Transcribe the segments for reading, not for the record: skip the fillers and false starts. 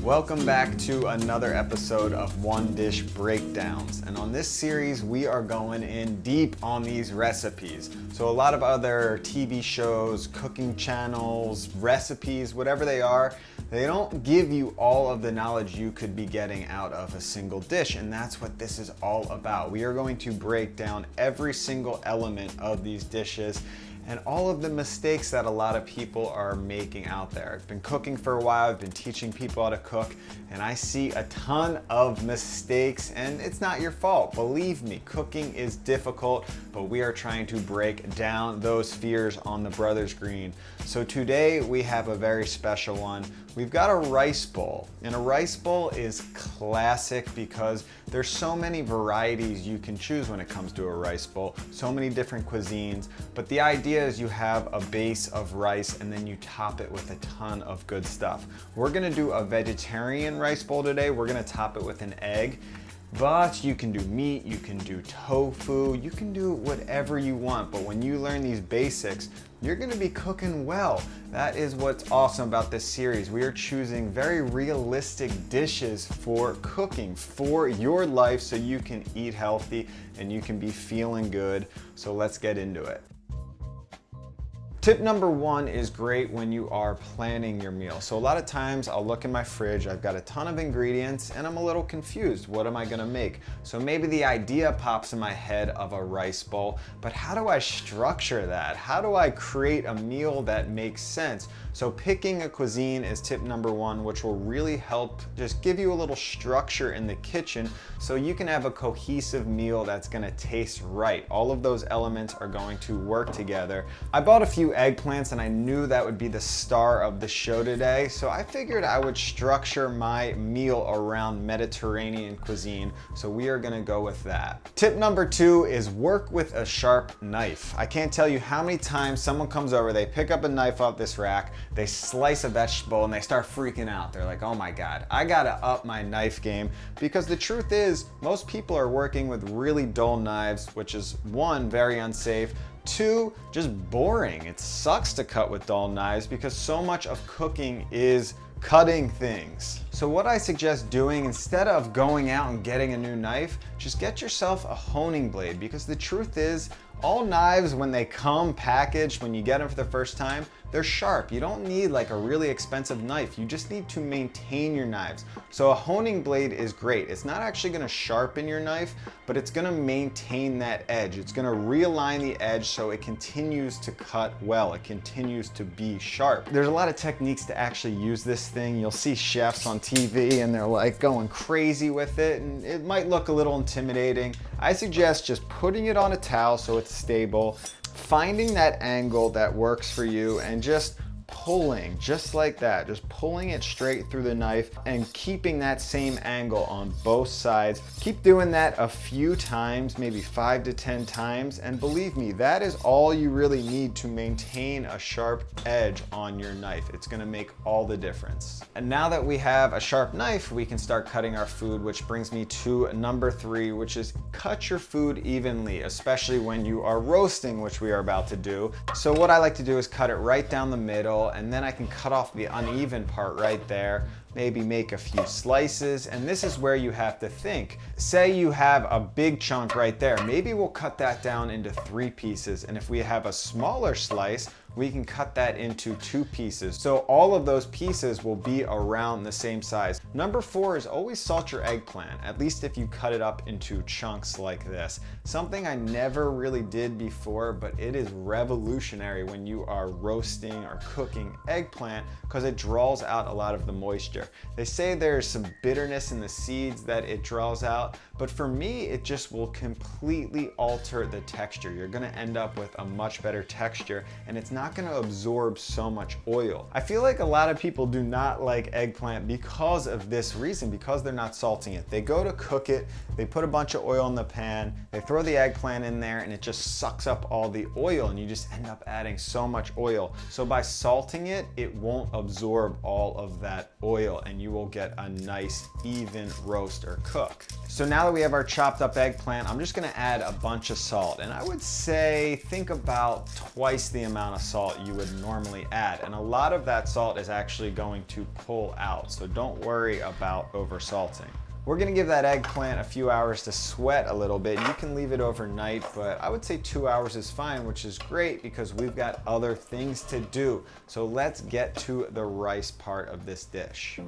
Welcome back to another episode of One Dish Breakdowns. And on this series, we are going in deep on these recipes. So a lot of other TV shows, cooking channels, recipes, whatever they are, they don't give you all of the knowledge you could be getting out of a single dish. And that's what this is all about. We are going to break down every single element of these dishes and all of the mistakes that a lot of people are making out there. I've been cooking for a while, I've been teaching people how to cook, and I see a ton of mistakes, and it's not your fault. Believe me, cooking is difficult, but we are trying to break down those fears on the Brothers Green. So today we have a very special one. We've got a rice bowl, and a rice bowl is classic because there's so many varieties you can choose when it comes to a rice bowl, so many different cuisines, but the idea is you have a base of rice and then you top it with a ton of good stuff. We're gonna do a vegetarian rice bowl today. We're gonna top it with an egg. But you can do meat, you can do tofu, you can do whatever you want. But when you learn these basics, you're gonna be cooking well. That is what's awesome about this series. We are choosing very realistic dishes for cooking, for your life, so you can eat healthy and you can be feeling good. So let's get into it. Tip number one is great when you are planning your meal. So a lot of times I'll look in my fridge, I've got a ton of ingredients and I'm a little confused. What am I gonna make? So maybe the idea pops in my head of a rice bowl, but how do I structure that? How do I create a meal that makes sense? So picking a cuisine is tip number one, which will really help just give you a little structure in the kitchen so you can have a cohesive meal that's gonna taste right. All of those elements are going to work together. I bought a few eggplants and I knew that would be the star of the show today, so I figured I would structure my meal around Mediterranean cuisine, so we are gonna go with that. Tip number two is work with a sharp knife. I can't tell you how many times someone comes over, they pick up a knife off this rack, they slice a vegetable and they start freaking out. They're like, oh my God, I gotta up my knife game, because the truth is most people are working with really dull knives, which is one, very unsafe, two, just boring. It sucks to cut with dull knives because so much of cooking is cutting things. So what I suggest doing, instead of going out and getting a new knife, just get yourself a honing blade, because the truth is all knives, when they come packaged, when you get them for the first time, they're sharp. You don't need like a really expensive knife. You just need to maintain your knives. So a honing blade is great. It's not actually gonna sharpen your knife, but it's gonna maintain that edge. It's gonna realign the edge so it continues to cut well. It continues to be sharp. There's a lot of techniques to actually use this thing. You'll see chefs on TV and they're like going crazy with it, and it might look a little intimidating. I suggest just putting it on a towel so it's stable, finding that angle that works for you, and just pulling, just like that, just pulling it straight through the knife and keeping that same angle on both sides. Keep doing that a few times, maybe 5 to 10 times, and believe me, that is all you really need to maintain a sharp edge on your knife. It's gonna make all the difference. And now that we have a sharp knife, we can start cutting our food, which brings me to number three, which is cut your food evenly, especially when you are roasting, which we are about to do. So what I like to do is cut it right down the middle, and then I can cut off the uneven part right there, maybe make a few slices, and this is where you have to think. Say you have a big chunk right there, maybe we'll cut that down into 3 pieces, and if we have a smaller slice, we can cut that into 2 pieces. So all of those pieces will be around the same size. Number 4 is always salt your eggplant, at least if you cut it up into chunks like this. Something I never really did before, but it is revolutionary when you are roasting or cooking eggplant, because it draws out a lot of the moisture. They say there's some bitterness in the seeds that it draws out, but for me, it just will completely alter the texture. You're gonna end up with a much better texture, and it's not gonna absorb so much oil. I feel like a lot of people do not like eggplant because of this reason, because they're not salting it. They go to cook it, they put a bunch of oil in the pan, they throw the eggplant in there, and it just sucks up all the oil, and you just end up adding so much oil. So by salting it, it won't absorb all of that oil. oil, and you will get a nice even roast or cook. So now that we have our chopped up eggplant, I'm just gonna add a bunch of salt. And I would say, think about twice the amount of salt you would normally add. And a lot of that salt is actually going to pull out. So don't worry about over salting. We're gonna give that eggplant a few hours to sweat a little bit. You can leave it overnight, but I would say 2 hours is fine, which is great because we've got other things to do. So let's get to the rice part of this dish.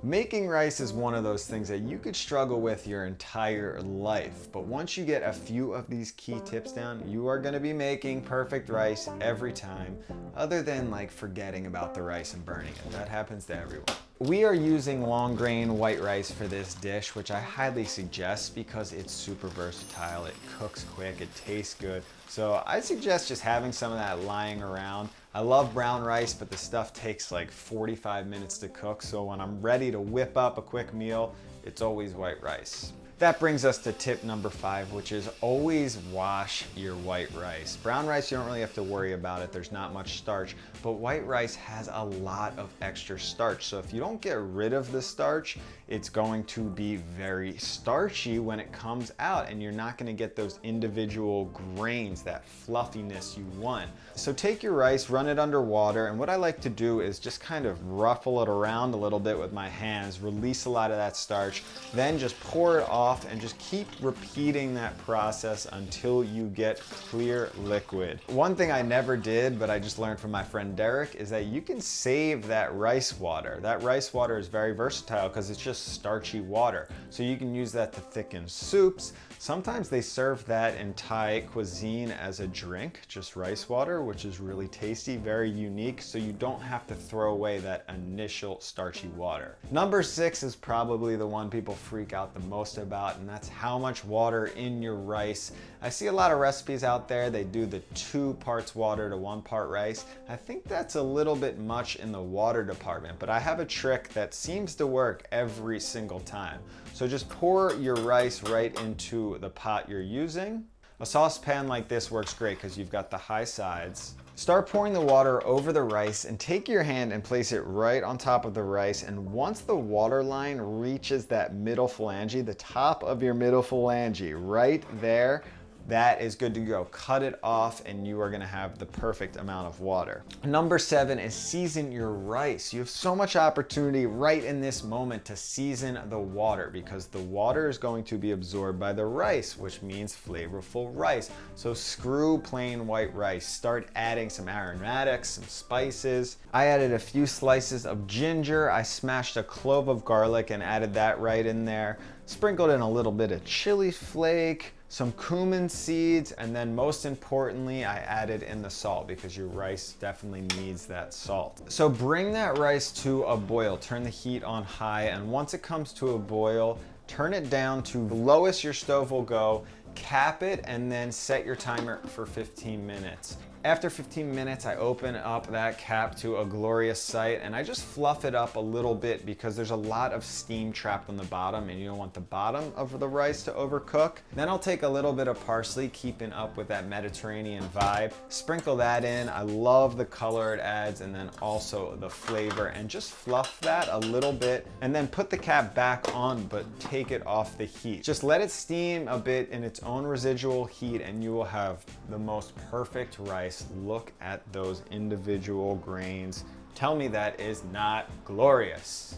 Making rice is one of those things that you could struggle with your entire life, but once you get a few of these key tips down, you are gonna be making perfect rice every time, other than like forgetting about the rice and burning it. That happens to everyone. We are using long grain white rice for this dish, which I highly suggest because it's super versatile, it cooks quick, it tastes good. So I suggest just having some of that lying around. I love brown rice, but the stuff takes like 45 minutes to cook. So when I'm ready to whip up a quick meal, it's always white rice. That brings us to tip number 5, which is always wash your white rice. Brown rice, you don't really have to worry about it. There's not much starch, but white rice has a lot of extra starch. So if you don't get rid of the starch, it's going to be very starchy when it comes out, and you're not gonna get those individual grains, that fluffiness you want. So take your rice, run it under water, and what I like to do is just kind of ruffle it around a little bit with my hands, release a lot of that starch, then just pour it off and just keep repeating that process until you get clear liquid. One thing I never did, but I just learned from my friend Derek, is that you can save that rice water. That rice water is very versatile because it's just starchy water. So you can use that to thicken soups. Sometimes they serve that in Thai cuisine as a drink, just rice water, which is really tasty, very unique, so you don't have to throw away that initial starchy water. Number 6 is probably the one people freak out the most about, and that's how much water in your rice. I see a lot of recipes out there, they do the 2 parts water to 1 part rice. I think that's a little bit much in the water department, but I have a trick that seems to work every single time. So just pour your rice right into the pot you're using. A saucepan like this works great because you've got the high sides. Start pouring the water over the rice and take your hand and place it right on top of the rice. And once the water line reaches that middle phalange, the top of your middle phalange, right there, that is good to go. Cut it off and you are gonna have the perfect amount of water. Number 7 is season your rice. You have so much opportunity right in this moment to season the water because the water is going to be absorbed by the rice, which means flavorful rice. So screw plain white rice. Start adding some aromatics, some spices. I added a few slices of ginger. I smashed a clove of garlic and added that right in there. Sprinkled in a little bit of chili flake, some cumin seeds, and then most importantly, I added in the salt because your rice definitely needs that salt. So bring that rice to a boil, turn the heat on high, and once it comes to a boil, turn it down to the lowest your stove will go, cap it, and then set your timer for 15 minutes. After 15 minutes, I open up that cap to a glorious sight and I just fluff it up a little bit because there's a lot of steam trapped on the bottom and you don't want the bottom of the rice to overcook. Then I'll take a little bit of parsley, keeping up with that Mediterranean vibe, sprinkle that in. I love the color it adds and then also the flavor, and just fluff that a little bit and then put the cap back on, but take it off the heat. Just let it steam a bit in its own residual heat and you will have the most perfect rice. Look at those individual grains. Tell me that is not glorious.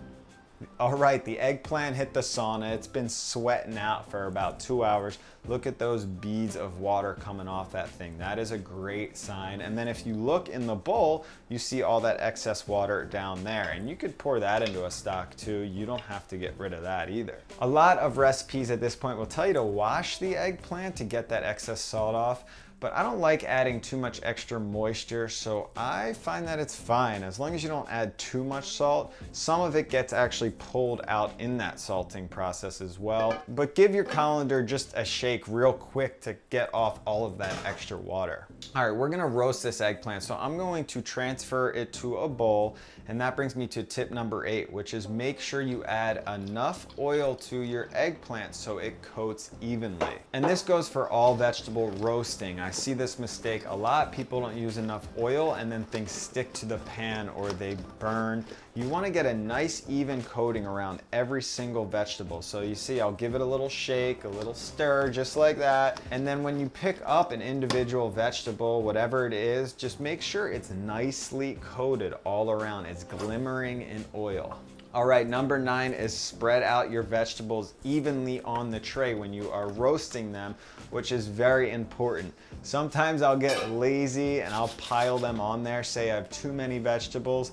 All right, the eggplant hit the sauna. It's been sweating out for about 2 hours. Look at those beads of water coming off that thing. That is a great sign. And then if you look in the bowl, you see all that excess water down there. And you could pour that into a stock too. You don't have to get rid of that either. A lot of recipes at this point will tell you to wash the eggplant to get that excess salt off. But I don't like adding too much extra moisture, so I find that it's fine. As long as you don't add too much salt, some of it gets actually pulled out in that salting process as well. But give your colander just a shake real quick to get off all of that extra water. All right, we're gonna roast this eggplant. So I'm going to transfer it to a bowl, and that brings me to tip number 8, which is make sure you add enough oil to your eggplant so it coats evenly. And this goes for all vegetable roasting. I see this mistake a lot. People don't use enough oil and then things stick to the pan or they burn. you want to get a nice even coating around every single vegetable. So you see, I'll give it a little shake, a little stir, just like that. And then when you pick up an individual vegetable, whatever it is, just make sure it's nicely coated all around. It's glimmering in oil. All right, number 9 is spread out your vegetables evenly on the tray when you are roasting them, which is very important. Sometimes I'll get lazy and I'll pile them on there. Say I have too many vegetables.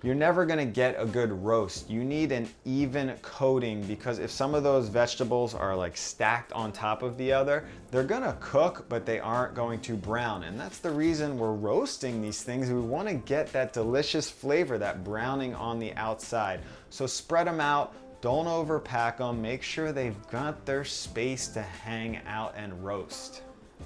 You're never gonna get a good roast. You need an even coating, because if some of those vegetables are like stacked on top of the other, they're gonna cook, but they aren't going to brown. And that's the reason we're roasting these things. We wanna get that delicious flavor, that browning on the outside. So spread them out, don't overpack them, make sure they've got their space to hang out and roast.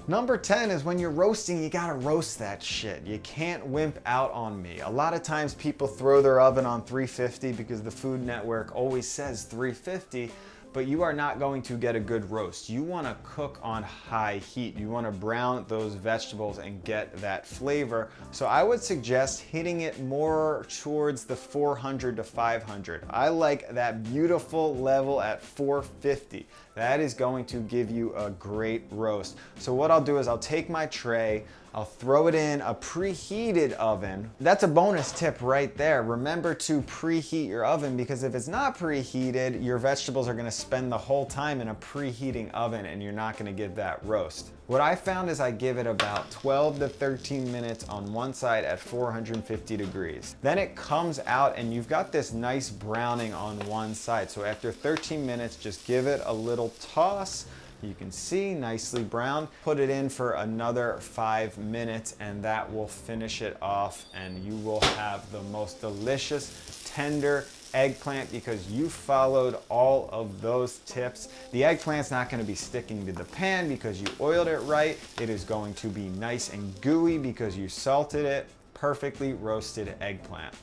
Number 10 is when you're roasting, you gotta roast that shit. You can't wimp out on me. A lot of times people throw their oven on 350 because the Food Network always says 350, but you are not going to get a good roast. You wanna cook on high heat. You wanna brown those vegetables and get that flavor. So I would suggest hitting it more towards the 400 to 500. I like that beautiful level at 450. That is going to give you a great roast. So what I'll do is I'll take my tray, I'll throw it in a preheated oven. That's a bonus tip right there. Remember to preheat your oven, because if it's not preheated, your vegetables are gonna spend the whole time in a preheating oven and you're not gonna get that roast. What I found is I give it about 12 to 13 minutes on one side at 450 degrees. Then it comes out and you've got this nice browning on one side. So after 13 minutes, just give it a little toss. You can see nicely browned. Put it in for another 5 minutes and that will finish it off, and you will have the most delicious, tender eggplant because you followed all of those tips. The eggplant's not going to be sticking to the pan because you oiled it right. It is going to be nice and gooey because you salted it. Perfectly roasted eggplant.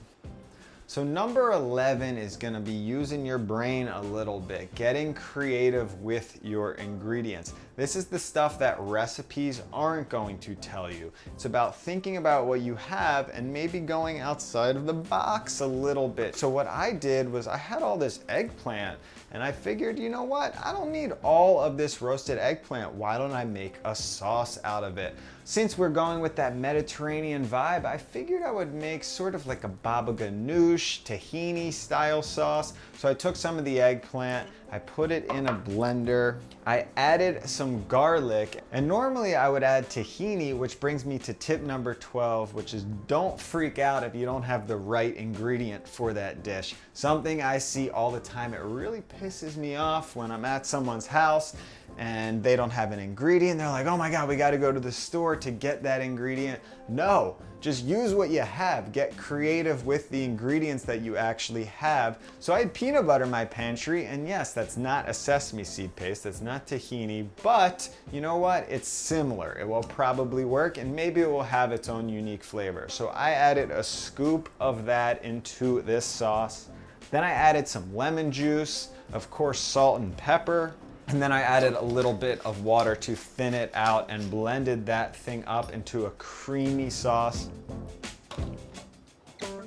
So number 11 is gonna be using your brain a little bit, getting creative with your ingredients. This is the stuff that recipes aren't going to tell you. It's about thinking about what you have and maybe going outside of the box a little bit. So what I did was I had all this eggplant and I figured, you know what? I don't need all of this roasted eggplant. Why don't I make a sauce out of it? Since we're going with that Mediterranean vibe, I figured I would make sort of like a baba ganoush, tahini style sauce. So I took some of the eggplant, I put it in a blender, I added some garlic, and normally I would add tahini, which brings me to tip number 12, which is don't freak out if you don't have the right ingredient for that dish. Something I see all the time, it really pisses me off when I'm at someone's house and they don't have an ingredient. They're like, oh my God, we gotta go to the store to get that ingredient. No, just use what you have. Get creative with the ingredients that you actually have. So I had peanut butter in my pantry, and yes, that's not a sesame seed paste, that's not tahini, but you know what? It's similar. It will probably work, and maybe it will have its own unique flavor. So I added a scoop of that into this sauce. Then I added some lemon juice, of course, salt and pepper. And then I added a little bit of water to thin it out and blended that thing up into a creamy sauce. And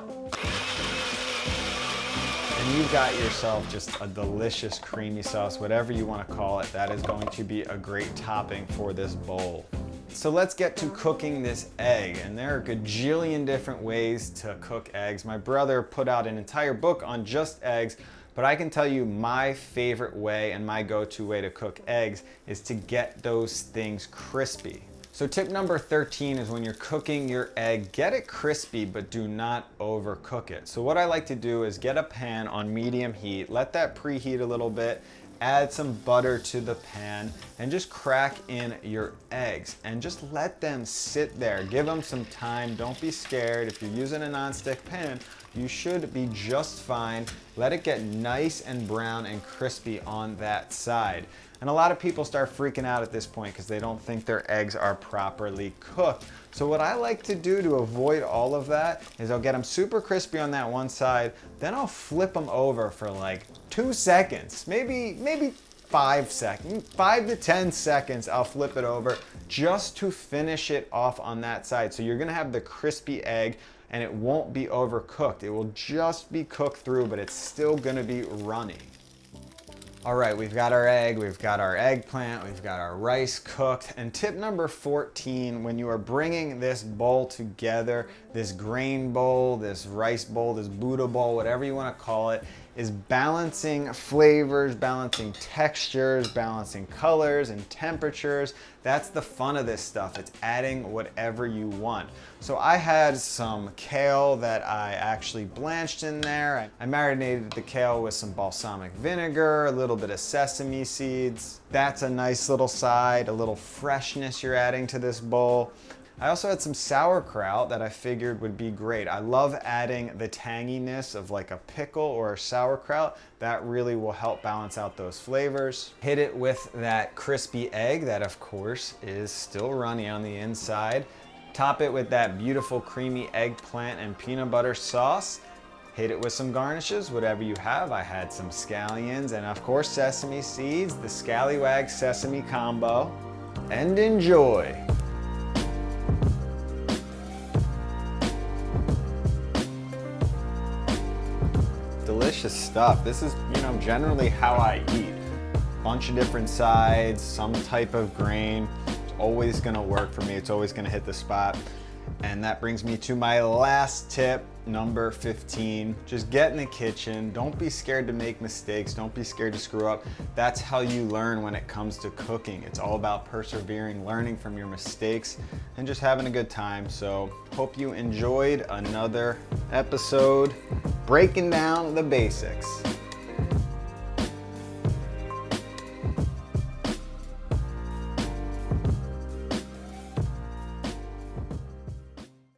you've got yourself just a delicious creamy sauce, whatever you want to call it. That is going to be a great topping for this bowl. So let's get to cooking this egg. And there are a gajillion different ways to cook eggs. My brother put out an entire book on just eggs. But I can tell you my favorite way and my go-to way to cook eggs is to get those things crispy. So tip number 13 is when you're cooking your egg, get it crispy, but do not overcook it. So what I like to do is get a pan on medium heat, let that preheat a little bit, add some butter to the pan, and just crack in your eggs and just let them sit there. Give them some time. Don't be scared. If you're using a nonstick pan, you should be just fine. Let it get nice and brown and crispy on that side. And a lot of people start freaking out at this point because they don't think their eggs are properly cooked. So what I like to do to avoid all of that is I'll get them super crispy on that one side, then I'll flip them over for like 2 seconds, maybe 5 seconds, 5 to 10 seconds, I'll flip it over just to finish it off on that side. So you're gonna have the crispy egg. and it won't be overcooked. It will just be cooked through, but it's still gonna be runny. All right, we've got our egg, we've got our eggplant, we've got our rice cooked. And tip number 14, when you are bringing this bowl together, this grain bowl, this rice bowl, this Buddha bowl, whatever you want to call it, is balancing flavors, balancing textures, balancing colors and temperatures. That's the fun of this stuff. It's adding whatever you want. So I had some kale that I actually blanched in there. I marinated the kale with some balsamic vinegar, a little bit of sesame seeds. That's a nice little side, a little freshness you're adding to this bowl. I also had some sauerkraut that I figured would be great. I love adding the tanginess of like a pickle or a sauerkraut. That really will help balance out those flavors. Hit it with that crispy egg that of course is still runny on the inside. Top it with that beautiful creamy eggplant and peanut butter sauce. Hit it with some garnishes, whatever you have. I had some scallions and of course sesame seeds, the Scallywag Sesame combo. And enjoy. Delicious stuff. This is, generally how I eat. Bunch of different sides, some type of grain. It's always gonna work for me. It's always gonna hit the spot. And that brings me to my last tip, number 15. Just get in the kitchen. Don't be scared to make mistakes. Don't be scared to screw up. That's how you learn when it comes to cooking. It's all about persevering, learning from your mistakes, and just having a good time. So hope you enjoyed another episode breaking down the basics.